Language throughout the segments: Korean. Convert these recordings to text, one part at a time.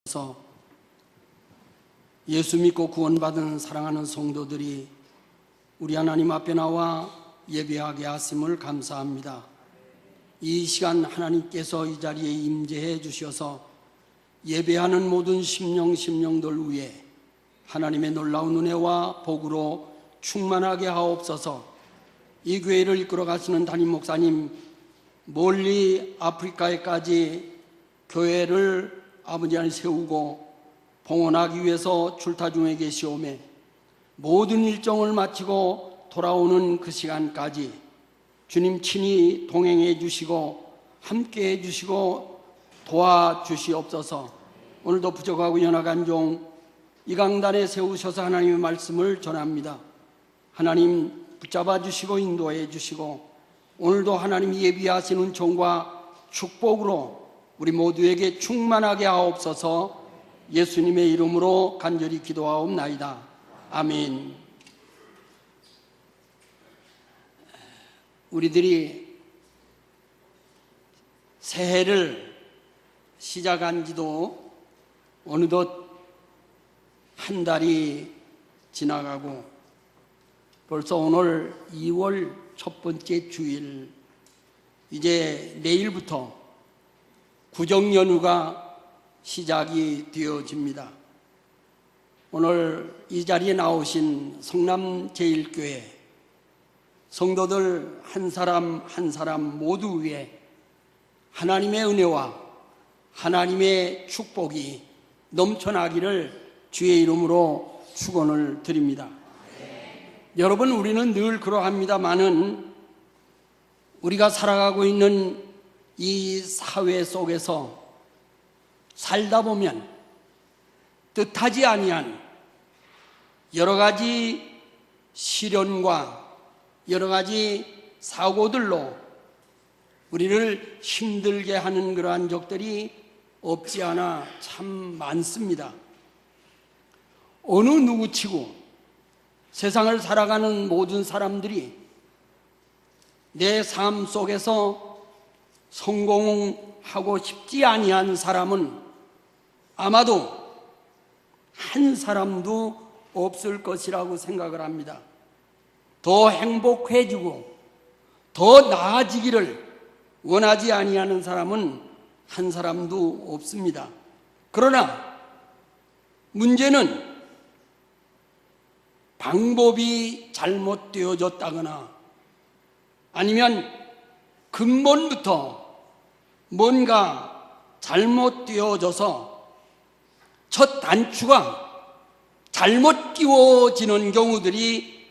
그래서 예수 믿고 구원받은 사랑하는 성도들이 우리 하나님 앞에 나와 예배하게 하심을 감사합니다. 이 시간 하나님께서 이 자리에 임재해 주셔서 예배하는 모든 심령들 위에 하나님의 놀라운 은혜와 복으로 충만하게 하옵소서. 이 교회를 이끌어 가시는 담임 목사님, 멀리 아프리카에까지 교회를 아버지 안에 세우고 봉헌하기 위해서 출타 중에 계시오매 모든 일정을 마치고 돌아오는 그 시간까지 주님 친히 동행해 주시고 함께 해 주시고 도와주시옵소서. 오늘도 부족하고 연약한 종 이 강단에 세우셔서 하나님의 말씀을 전합니다. 하나님 붙잡아 주시고 인도해 주시고 오늘도 하나님이 예비하시는 종과 축복으로 우리 모두에게 충만하게 하옵소서. 예수님의 이름으로 간절히 기도하옵나이다. 아멘. 우리들이 새해를 시작한 지도 어느덧 한 달이 지나가고 벌써 오늘 2월 첫 번째 주일, 이제 내일부터 구정연휴가 시작이 되어집니다. 오늘 이 자리에 나오신 성남제일교회 성도들 한 사람 한 사람 모두 위에 하나님의 은혜와 하나님의 축복이 넘쳐나기를 주의 이름으로 축원을 드립니다. 여러분, 우리는 늘 그러합니다마는 우리가 살아가고 있는 이 사회 속에서 살다 보면 뜻하지 아니한 여러 가지 시련과 여러 가지 사고들로 우리를 힘들게 하는 그러한 적들이 없지 않아 참 많습니다. 어느 누구치고 세상을 살아가는 모든 사람들이 내 삶 속에서 성공하고 싶지 아니한 사람은 아마도 한 사람도 없을 것이라고 생각을 합니다. 더 행복해지고 더 나아지기를 원하지 아니하는 사람은 한 사람도 없습니다. 그러나 문제는 방법이 잘못되어졌다거나 아니면 근본부터 뭔가 잘못되어져서 첫 단추가 잘못 끼워지는 경우들이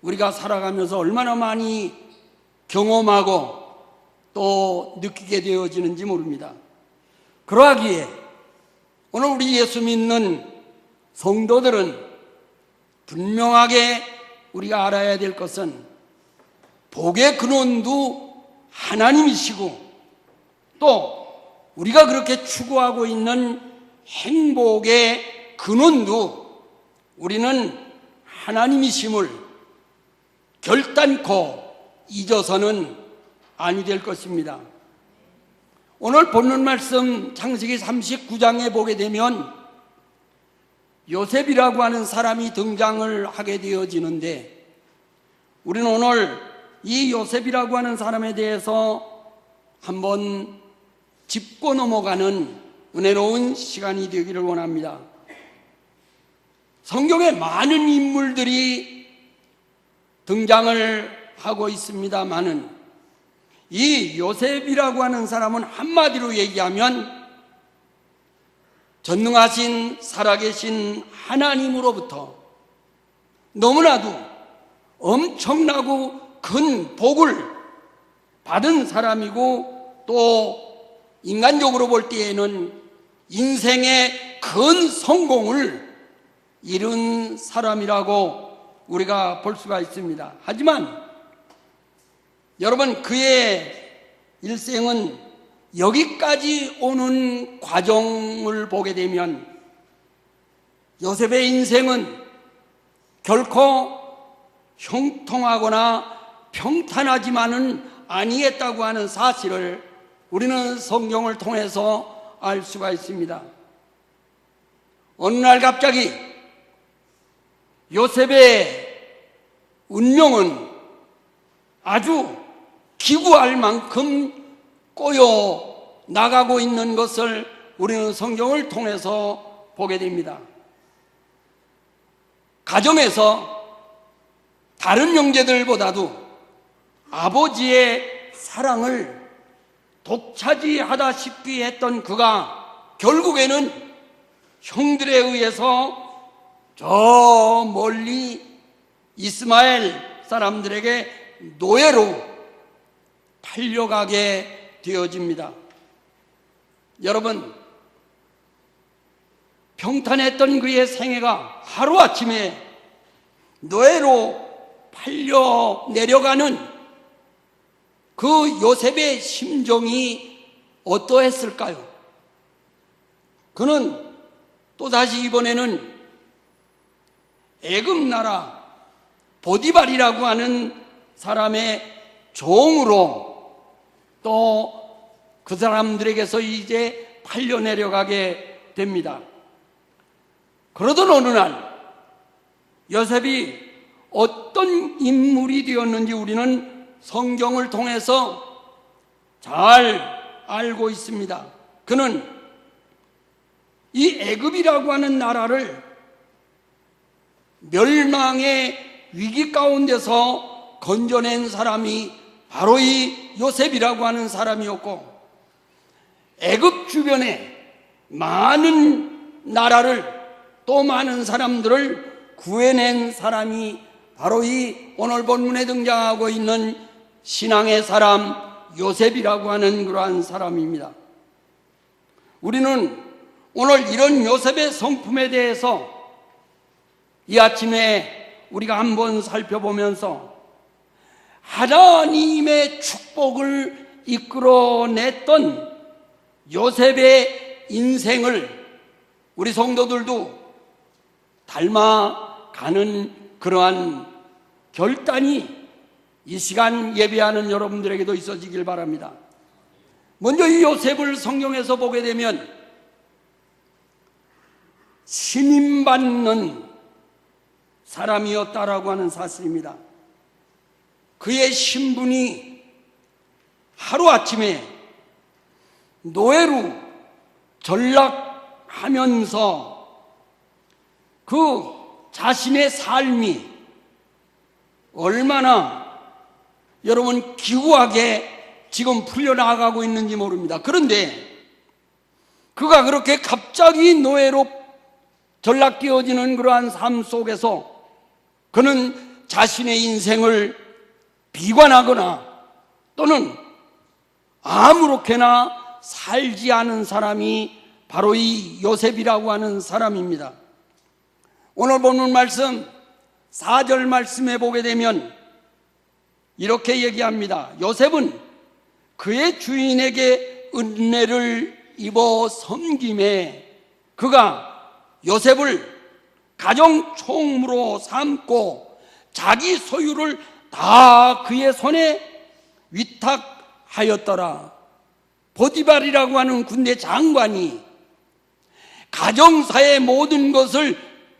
우리가 살아가면서 얼마나 많이 경험하고 또 느끼게 되어지는지 모릅니다. 그러하기에 오늘 우리 예수 믿는 성도들은 분명하게 우리가 알아야 될 것은 복의 근원도 하나님이시고 또 우리가 그렇게 추구하고 있는 행복의 근원도 우리는 하나님이심을 결단코 잊어서는 아니 될 것입니다. 오늘 본문 말씀 창세기 39장에 보게 되면 요셉이라고 하는 사람이 등장을 하게 되어지는데 우리는 오늘 이 요셉이라고 하는 사람에 대해서 한번 짚고 넘어가는 은혜로운 시간이 되기를 원합니다. 성경에 많은 인물들이 등장을 하고 있습니다마는 이 요셉이라고 하는 사람은 한마디로 얘기하면 전능하신 살아계신 하나님으로부터 너무나도 엄청나고 큰 복을 받은 사람이고 또 인간적으로 볼 때에는 인생의 큰 성공을 이룬 사람이라고 우리가 볼 수가 있습니다. 하지만 여러분, 그의 일생은 여기까지 오는 과정을 보게 되면 요셉의 인생은 결코 형통하거나 평탄하지만은 아니했다고 하는 사실을 우리는 성경을 통해서 알 수가 있습니다. 어느 날 갑자기 요셉의 운명은 아주 기구할 만큼 꼬여 나가고 있는 것을 우리는 성경을 통해서 보게 됩니다. 가정에서 다른 형제들보다도 아버지의 사랑을 독차지하다시피 했던 그가 결국에는 형들에 의해서 저 멀리 이스마엘 사람들에게 노예로 팔려가게 되어집니다. 여러분, 평탄했던 그의 생애가 하루아침에 노예로 팔려 내려가는 그 요셉의 심정이 어떠했을까요? 그는 또다시 이번에는 애굽 나라 보디발이라고 하는 사람의 종으로 또 그 사람들에게서 이제 팔려 내려가게 됩니다. 그러던 어느 날 요셉이 어떤 인물이 되었는지 우리는 성경을 통해서 잘 알고 있습니다. 그는 이 애굽이라고 하는 나라를 멸망의 위기 가운데서 건져낸 사람이 바로 이 요셉이라고 하는 사람이었고, 애굽 주변에 많은 나라를 또 많은 사람들을 구해낸 사람이 바로 이 오늘 본문에 등장하고 있는 신앙의 사람 요셉이라고 하는 그러한 사람입니다. 우리는 오늘 이런 요셉의 성품에 대해서 이 아침에 우리가 한번 살펴보면서 하나님의 축복을 이끌어냈던 요셉의 인생을 우리 성도들도 닮아가는 그러한 결단이 이 시간 예배하는 여러분들에게도 있어지길 바랍니다. 먼저 이 요셉을 성경에서 보게 되면 신임받는 사람이었다라고 하는 사실입니다. 그의 신분이 하루아침에 노예로 전락하면서 그 자신의 삶이 얼마나 여러분 기구하게 지금 풀려나가고 있는지 모릅니다. 그런데 그가 그렇게 갑자기 노예로 전락되어지는 그러한 삶 속에서 그는 자신의 인생을 비관하거나 또는 아무렇게나 살지 않은 사람이 바로 이 요셉이라고 하는 사람입니다. 오늘 본문 말씀 4절 말씀에 보게 되면 이렇게 얘기합니다. 요셉은 그의 주인에게 은혜를 입어 섬김에 그가 요셉을 가정 총무로 삼고 자기 소유를 다 그의 손에 위탁하였더라. 보디발이라고 하는 군대 장관이 가정사의 모든 것을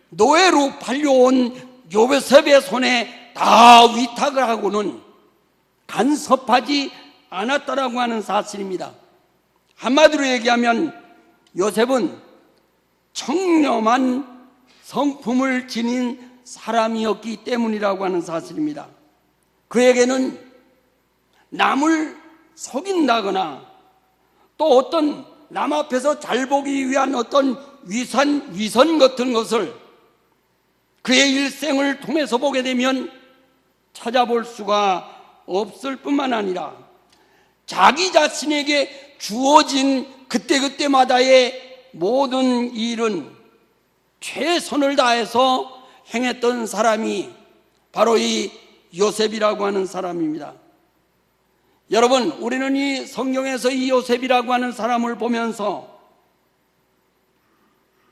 노예로 팔려온 요셉의 손에 다 위탁을 하고는 간섭하지 않았다라고 하는 사실입니다. 한마디로 얘기하면 요셉은 청렴한 성품을 지닌 사람이었기 때문이라고 하는 사실입니다. 그에게는 남을 속인다거나 또 어떤 남 앞에서 잘 보기 위한 어떤 위선 같은 것을 그의 일생을 통해서 보게 되면 찾아볼 수가 없을 뿐만 아니라 자기 자신에게 주어진 그때그때마다의 모든 일은 최선을 다해서 행했던 사람이 바로 이 요셉이라고 하는 사람입니다. 여러분, 우리는 이 성경에서 이 요셉이라고 하는 사람을 보면서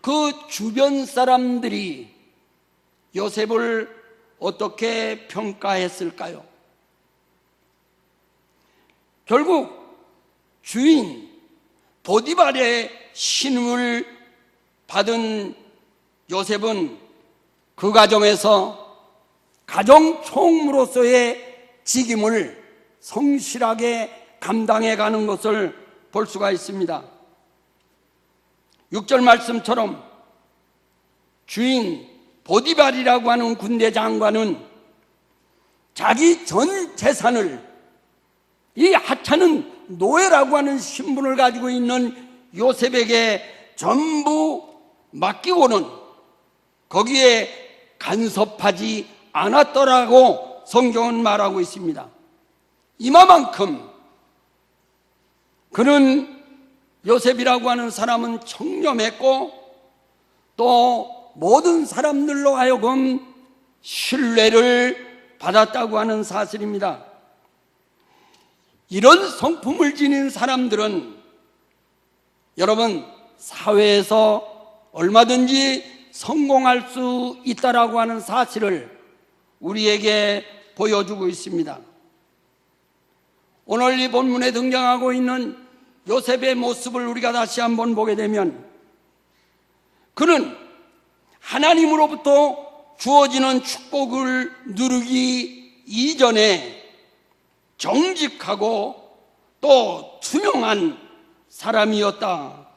그 주변 사람들이 요셉을 어떻게 평가했을까요? 결국 주인 보디발의 신임을 받은 요셉은 그 가정에서 가정 총무로서의 직임을 성실하게 감당해 가는 것을 볼 수가 있습니다. 6절 말씀처럼 주인 보디발이라고 하는 군대 장관은 자기 전 재산을 이 하찮은 노예라고 하는 신분을 가지고 있는 요셉에게 전부 맡기고는 거기에 간섭하지 않았더라고 성경은 말하고 있습니다. 이마만큼 그는 요셉이라고 하는 사람은 청렴했고 또 모든 사람들로 하여금 신뢰를 받았다고 하는 사실입니다. 이런 성품을 지닌 사람들은 여러분 사회에서 얼마든지 성공할 수 있다라고 하는 사실을 우리에게 보여주고 있습니다. 오늘 이 본문에 등장하고 있는 요셉의 모습을 우리가 다시 한번 보게 되면 그는 하나님으로부터 주어지는 축복을 누리기 이전에 정직하고 또 투명한 사람이었다.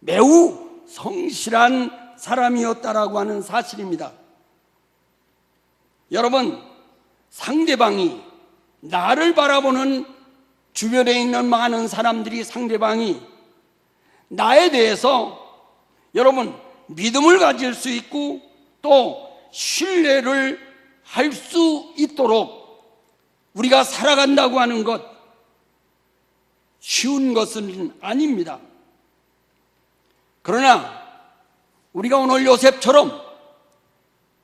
매우 성실한 사람이었다라고 하는 사실입니다. 여러분, 상대방이 나를 바라보는 주변에 있는 많은 사람들이 상대방이 나에 대해서 여러분 믿음을 가질 수 있고 또 신뢰를 할 수 있도록 우리가 살아간다고 하는 것 쉬운 것은 아닙니다. 그러나 우리가 오늘 요셉처럼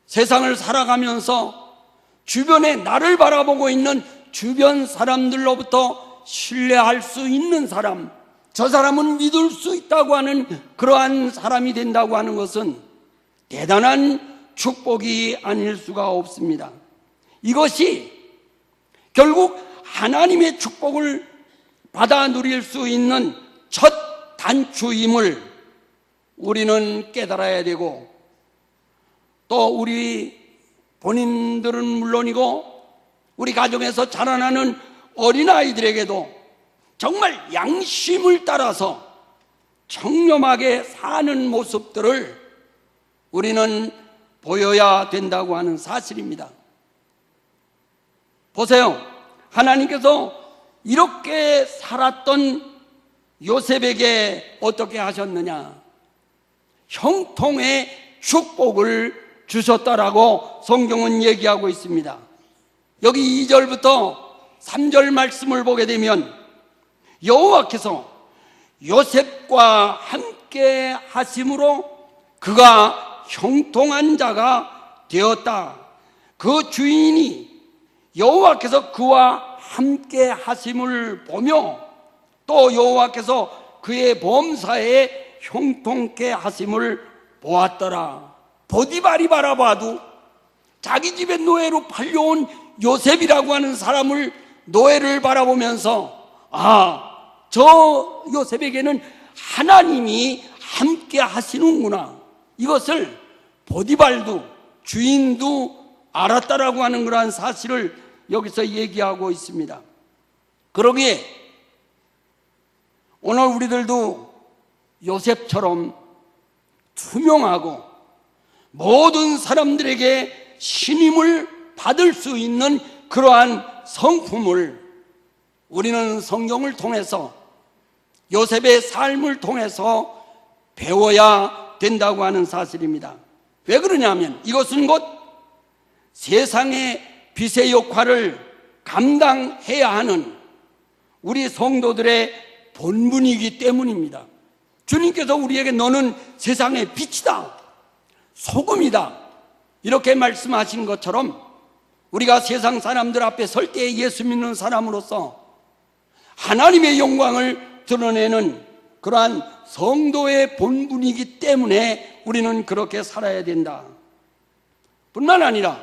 세상을 살아가면서 주변에 나를 바라보고 있는 주변 사람들로부터 신뢰할 수 있는 사람, 저 사람은 믿을 수 있다고 하는 그러한 사람이 된다고 하는 것은 대단한 축복이 아닐 수가 없습니다. 이것이 결국 하나님의 축복을 받아 누릴 수 있는 첫 단추임을 우리는 깨달아야 되고 또 우리 본인들은 물론이고 우리 가정에서 자라나는 어린아이들에게도 정말 양심을 따라서 청렴하게 사는 모습들을 우리는 보여야 된다고 하는 사실입니다. 보세요. 하나님께서 이렇게 살았던 요셉에게 어떻게 하셨느냐? 형통의 축복을 주셨다라고 성경은 얘기하고 있습니다. 여기 2절부터 3절 말씀을 보게 되면 여호와께서 요셉과 함께 하심으로 그가 형통한 자가 되었다. 그 주인이 여호와께서 그와 함께 하심을 보며 또 여호와께서 그의 범사에 형통케 하심을 보았더라. 보디발이 바라봐도 자기 집의 노예로 팔려온 요셉이라고 하는 사람을 노예를 바라보면서 저 요셉에게는 하나님이 함께 하시는구나. 이것을 보디발도 주인도 알았다라고 하는 그러한 사실을 여기서 얘기하고 있습니다. 그러기에 오늘 우리들도 요셉처럼 투명하고 모든 사람들에게 신임을 받을 수 있는 그러한 성품을 우리는 성경을 통해서 요셉의 삶을 통해서 배워야 된다고 하는 사실입니다. 왜 그러냐면 이것은 곧 세상의 빛의 역할을 감당해야 하는 우리 성도들의 본분이기 때문입니다. 주님께서 우리에게 너는 세상의 빛이다, 소금이다 이렇게 말씀하신 것처럼 우리가 세상 사람들 앞에 설 때 예수 믿는 사람으로서 하나님의 영광을 드러내는 그러한 성도의 본분이기 때문에 우리는 그렇게 살아야 된다. 뿐만 아니라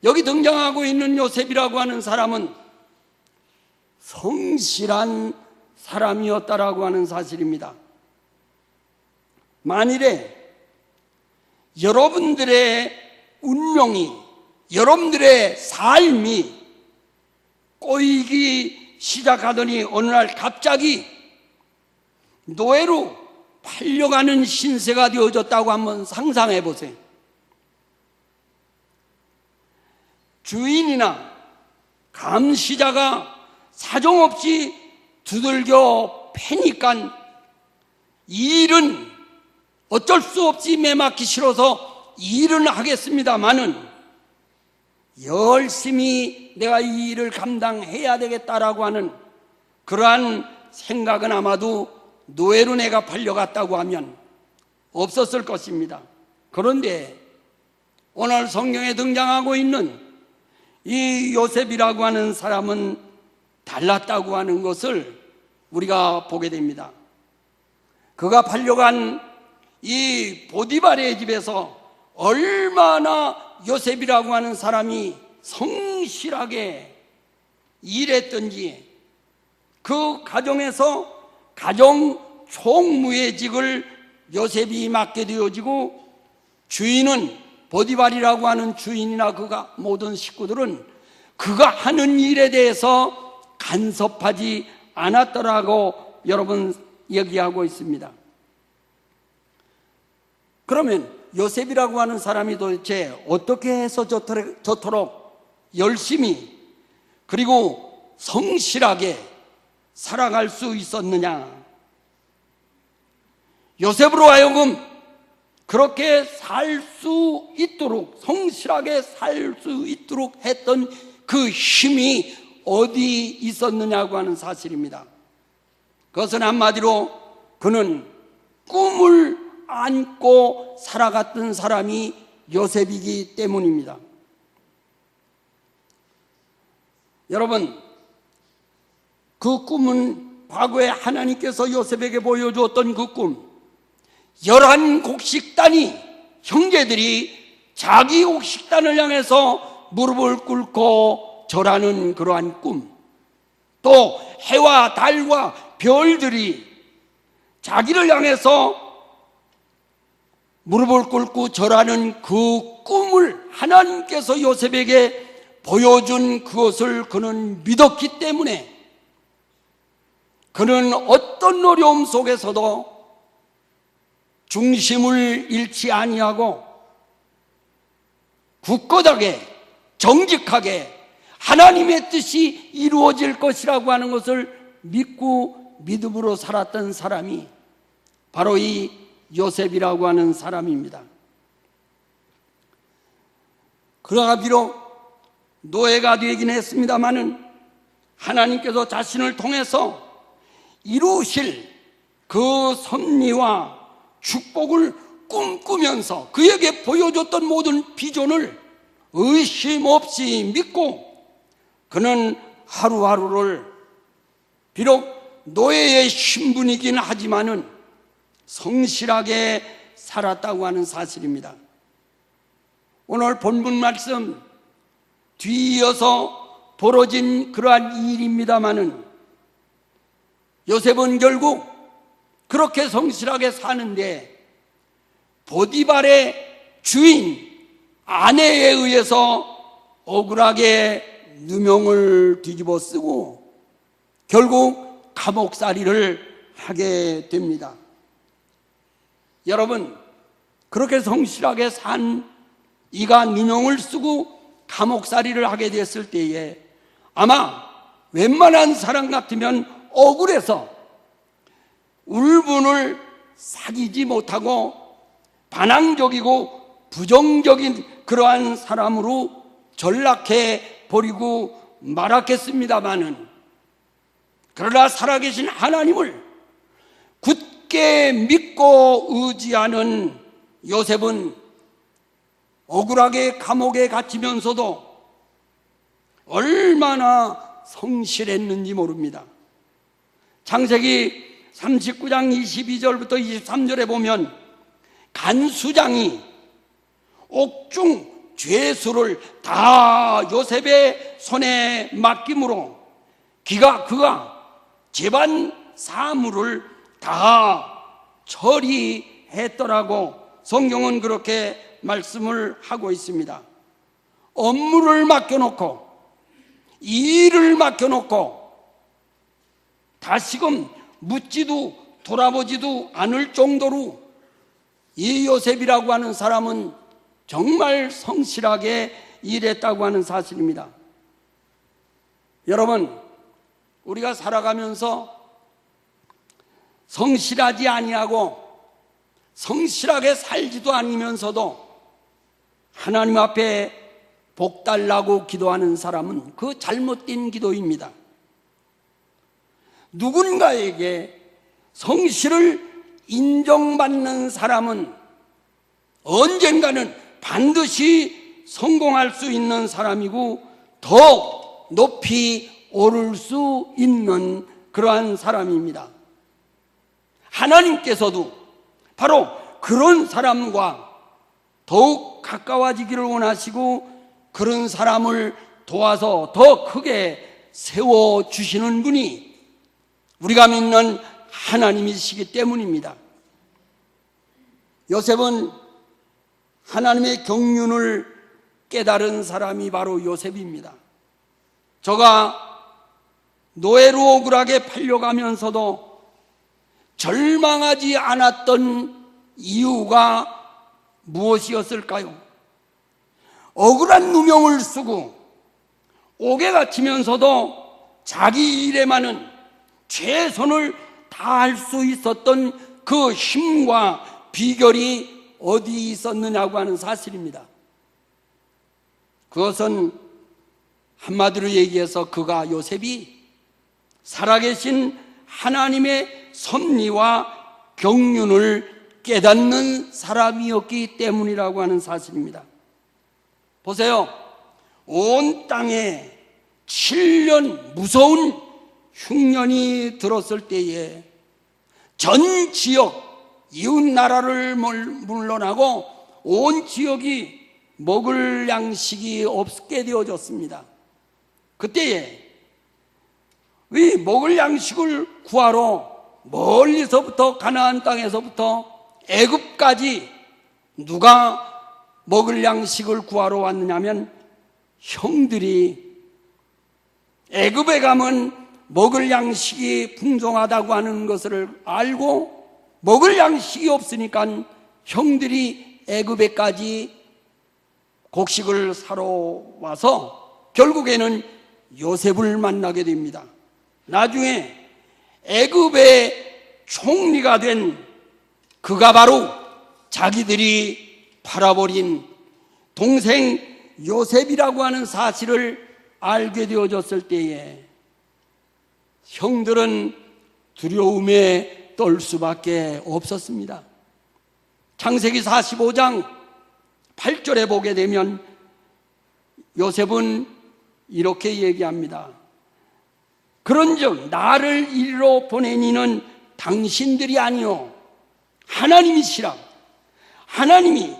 여기 등장하고 있는 요셉이라고 하는 사람은 성실한 사람이었다라고 하는 사실입니다. 만일에 여러분들의 운명이, 여러분들의 삶이 꼬이기 시작하더니 어느 날 갑자기 노예로 팔려가는 신세가 되어졌다고 한번 상상해 보세요. 주인이나 감시자가 사정없이 두들겨 패니까 이 일은 어쩔 수 없이 매맞기 싫어서 일은 하겠습니다마는 열심히 내가 이 일을 감당해야 되겠다라고 하는 그러한 생각은 아마도 노예로 내가 팔려갔다고 하면 없었을 것입니다. 그런데 오늘 성경에 등장하고 있는 이 요셉이라고 하는 사람은 달랐다고 하는 것을 우리가 보게 됩니다. 그가 팔려간 이 보디발의 집에서 얼마나 요셉이라고 하는 사람이 성실하게 일했던지, 그 가정에서 가정 총무회직을 요셉이 맡게 되어지고, 주인은 보디발이라고 하는 주인이나 그가 모든 식구들은 그가 하는 일에 대해서 간섭하지 않았더라고 여러분 얘기하고 있습니다. 그러면 요셉이라고 하는 사람이 도대체 어떻게 해서 저토록 열심히 그리고 성실하게 살아갈 수 있었느냐? 요셉으로 하여금 그렇게 살 수 있도록, 성실하게 살 수 있도록 했던 그 힘이 어디 있었느냐고 하는 사실입니다. 그것은 한마디로 그는 꿈을 안고 살아갔던 사람이 요셉이기 때문입니다. 여러분, 그 꿈은 과거에 하나님께서 요셉에게 보여주었던 그 꿈, 11곡식단이, 형제들이 자기 곡식단을 향해서 무릎을 꿇고 절하는 그러한 꿈, 또 해와 달과 별들이 자기를 향해서 무릎을 꿇고 절하는 그 꿈을 하나님께서 요셉에게 보여준 그것을 그는 믿었기 때문에 그는 어떤 어려움 속에서도 중심을 잃지 아니하고 굳건하게 정직하게 하나님의 뜻이 이루어질 것이라고 하는 것을 믿고 믿음으로 살았던 사람이 바로 이 요셉이라고 하는 사람입니다. 그가 비록 노예가 되긴 했습니다마는 하나님께서 자신을 통해서 이루실 그 섭리와 축복을 꿈꾸면서 그에게 보여줬던 모든 비전을 의심 없이 믿고 그는 하루하루를 비록 노예의 신분이긴 하지만은 성실하게 살았다고 하는 사실입니다. 오늘 본문 말씀 뒤이어서 벌어진 그러한 일입니다마는 요셉은 결국 그렇게 성실하게 사는데 보디발의 주인 아내에 의해서 억울하게 누명을 뒤집어 쓰고 결국 감옥살이를 하게 됩니다. 여러분, 그렇게 성실하게 산 이가 누명을 쓰고 감옥살이를 하게 됐을 때에 아마 웬만한 사람 같으면 억울해서 울분을 사귀지 못하고 반항적이고 부정적인 그러한 사람으로 전락해 버리고 말았겠습니다마는, 그러나 살아계신 하나님을 굳게 믿고 의지하는 요셉은 억울하게 감옥에 갇히면서도 얼마나 성실했는지 모릅니다. 창세기 39장 22절부터 23절에 보면 간수장이 옥중 죄수를 다 요셉의 손에 맡김으로 그가 집안 사물을 다 처리했더라고 성경은 그렇게 말씀을 하고 있습니다. 업무를 맡겨놓고, 일을 맡겨놓고 다시금 묻지도 돌아보지도 않을 정도로 이 요셉이라고 하는 사람은 정말 성실하게 일했다고 하는 사실입니다. 여러분, 우리가 살아가면서 성실하지 아니하고 성실하게 살지도 않으면서도 하나님 앞에 복 달라고 기도하는 사람은 그 잘못된 기도입니다. 누군가에게 성실을 인정받는 사람은 언젠가는 반드시 성공할 수 있는 사람이고 더 높이 오를 수 있는 그러한 사람입니다. 하나님께서도 바로 그런 사람과 더욱 가까워지기를 원하시고 그런 사람을 도와서 더 크게 세워주시는 분이 우리가 믿는 하나님이시기 때문입니다. 요셉은 하나님의 경륜을 깨달은 사람이 바로 요셉입니다. 저가 노예로 억울하게 팔려가면서도 절망하지 않았던 이유가 무엇이었을까요? 억울한 누명을 쓰고 옥에 갇히면서도 자기 일에만은 최선을 다할 수 있었던 그 힘과 비결이 어디 있었느냐고 하는 사실입니다. 그것은 한마디로 얘기해서 그가 요셉이 살아계신 하나님의 섭리와 경륜을 깨닫는 사람이었기 때문이라고 하는 사실입니다. 보세요. 온 땅에 7년 무서운 흉년이 들었을 때에 전 지역, 이웃 나라를 물러나고 온 지역이 먹을 양식이 없게 되어졌습니다. 그때에 이 먹을 양식을 구하러 멀리서부터 가나안 땅에서부터 애굽까지 누가 먹을 양식을 구하러 왔느냐면 형들이 애굽에 가면 먹을 양식이 풍성하다고 하는 것을 알고 먹을 양식이 없으니까 형들이 애굽에까지 곡식을 사러 와서 결국에는 요셉을 만나게 됩니다. 나중에 애굽의 총리가 된 그가 바로 자기들이 팔아버린 동생 요셉이라고 하는 사실을 알게 되어졌을 때에 형들은 두려움에 떨 수밖에 없었습니다. 창세기 45장 8절에 보게 되면 요셉은 이렇게 얘기합니다. 그런즉 나를 이리로 보낸 이는 당신들이 아니요 하나님이시라. 하나님이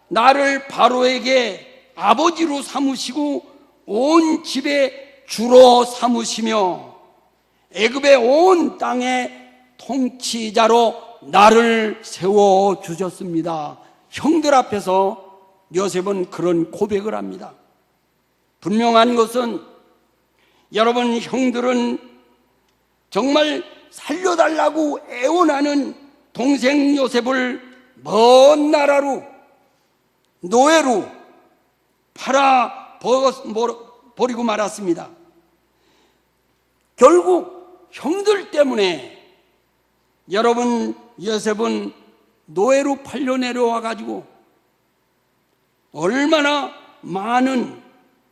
나를 바로에게 아버지로 삼으시고 온 집에 주로 삼으시며 애굽의 온 땅의 통치자로 나를 세워주셨습니다. 형들 앞에서 요셉은 그런 고백을 합니다. 분명한 것은 여러분, 형들은 정말 살려달라고 애원하는 동생 요셉을 먼 나라로 노예로 팔아버리고 말았습니다. 결국 형들 때문에 여러분, 요셉은 노예로 팔려 내려와가지고 얼마나 많은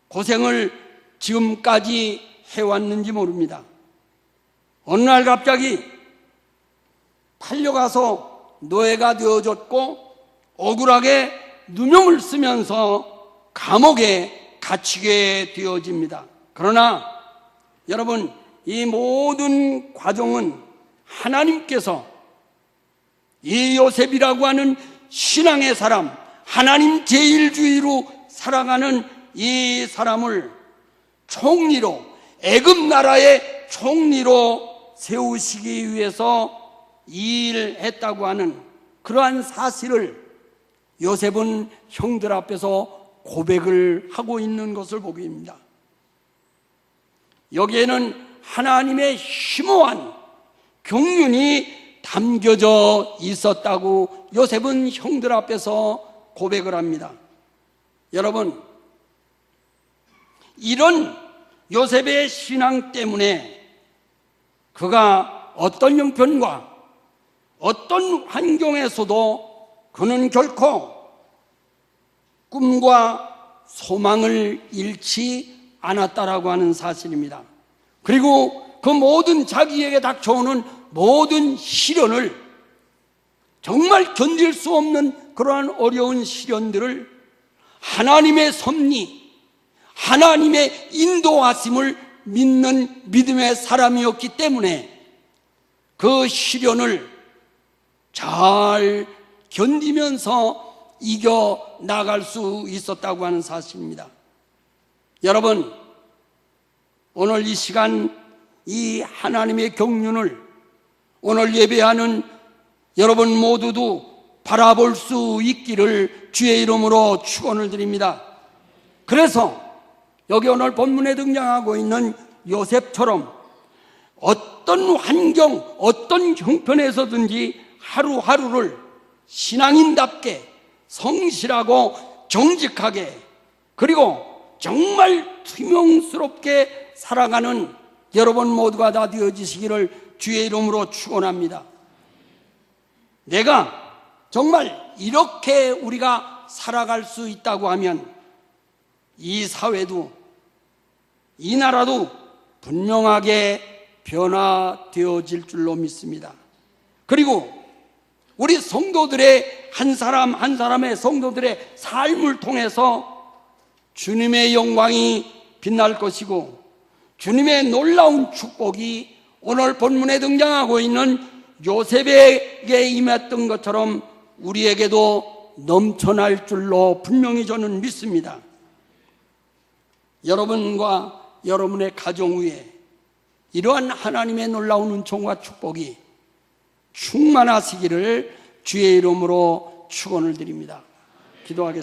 고생을 지금까지 해왔는지 모릅니다. 어느 날 갑자기 팔려가서 노예가 되어졌고 억울하게 누명을 쓰면서 감옥에 갇히게 되어집니다. 그러나 여러분, 이 모든 과정은 하나님께서 이 요셉이라고 하는 신앙의 사람, 하나님 제일주의로 살아가는 이 사람을 총리로, 애굽 나라의 총리로 세우시기 위해서 일했다고 하는 그러한 사실을 요셉은 형들 앞에서 고백을 하고 있는 것을 보게 됩니다. 여기에는 하나님의 심오한 경륜이 담겨져 있었다고 요셉은 형들 앞에서 고백을 합니다. 여러분, 이런 요셉의 신앙 때문에 그가 어떤 형편과 어떤 환경에서도 그는 결코 꿈과 소망을 잃지 않았다라고 하는 사실입니다. 그리고 그 모든 자기에게 닥쳐오는 모든 시련을, 정말 견딜 수 없는 그러한 어려운 시련들을 하나님의 섭리, 하나님의 인도하심을 믿는 믿음의 사람이었기 때문에 그 시련을 잘 견디면서 이겨 나갈 수 있었다고 하는 사실입니다. 여러분, 오늘 이 시간 이 하나님의 경륜을 오늘 예배하는 여러분 모두도 바라볼 수 있기를 주의 이름으로 축원을 드립니다. 그래서 여기 오늘 본문에 등장하고 있는 요셉처럼 어떤 환경, 어떤 형편에서든지 하루하루를 신앙인답게 성실하고 정직하게, 그리고 정말 투명스럽게 살아가는 여러분 모두가 다 되어지시기를 주의 이름으로 축원합니다. 내가 정말 이렇게 우리가 살아갈 수 있다고 하면 이 사회도, 이 나라도 분명하게 변화되어질 줄로 믿습니다. 그리고 우리 성도들의 한 사람 한 사람의 성도들의 삶을 통해서 주님의 영광이 빛날 것이고, 주님의 놀라운 축복이 오늘 본문에 등장하고 있는 요셉에게 임했던 것처럼 우리에게도 넘쳐날 줄로 분명히 저는 믿습니다. 여러분과 여러분의 가정 위에 이러한 하나님의 놀라운 은총과 축복이 충만하시기를 주의 이름으로 축원을 드립니다. 기도하겠습니다.